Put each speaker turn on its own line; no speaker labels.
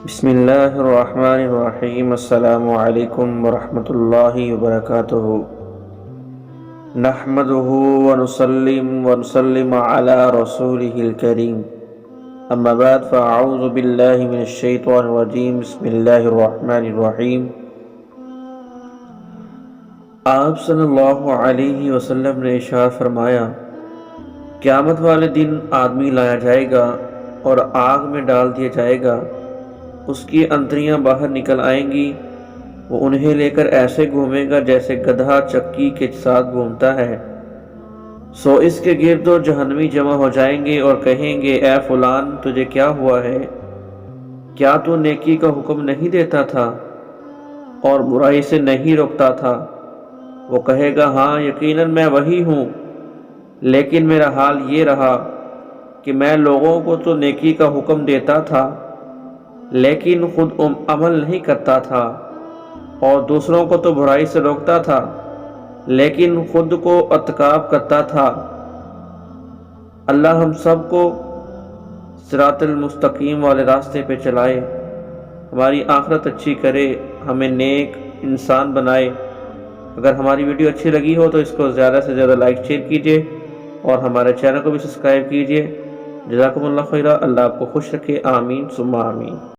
بسم اللہ الرحمن الرحیم۔ السلام علیکم ورحمۃ اللہ وبرکاتہ۔ نحمده ونسلم علی رسولہ الکریم، اما بعد فاعوذ باللہ من الشیطان الرجیم۔ بسم اللہ الرحمن الرحیم۔ آپ صلی اللہ علیہ وسلم نے ارشاد فرمایا، قیامت والے دن آدمی لایا جائے گا اور آگ میں ڈال دیا جائے گا، اس کی انتڑیاں باہر نکل آئیں گی، وہ انہیں لے کر ایسے گھومے گا جیسے گدھا چکی کے ساتھ گھومتا ہے۔ سو اس کے گرد و جہنمی جمع ہو جائیں گے اور کہیں گے، اے فلان تجھے کیا ہوا ہے؟ کیا تو نیکی کا حکم نہیں دیتا تھا اور برائی سے نہیں روکتا تھا؟ وہ کہے گا، ہاں یقیناً میں وہی ہوں، لیکن میرا حال یہ رہا کہ میں لوگوں کو تو نیکی کا حکم دیتا تھا لیکن خود عمل نہیں کرتا تھا، اور دوسروں کو تو برائی سے روکتا تھا لیکن خود کو ارتکاب کرتا تھا۔ اللہ ہم سب کو صراط المستقیم والے راستے پہ چلائے، ہماری آخرت اچھی کرے، ہمیں نیک انسان بنائے۔ اگر ہماری ویڈیو اچھی لگی ہو تو اس کو زیادہ سے زیادہ لائک شیئر کیجیے اور ہمارے چینل کو بھی سبسکرائب کیجیے۔ جزاکم اللہ خیرہ۔ اللہ آپ کو خوش رکھے، آمین ثم آمین۔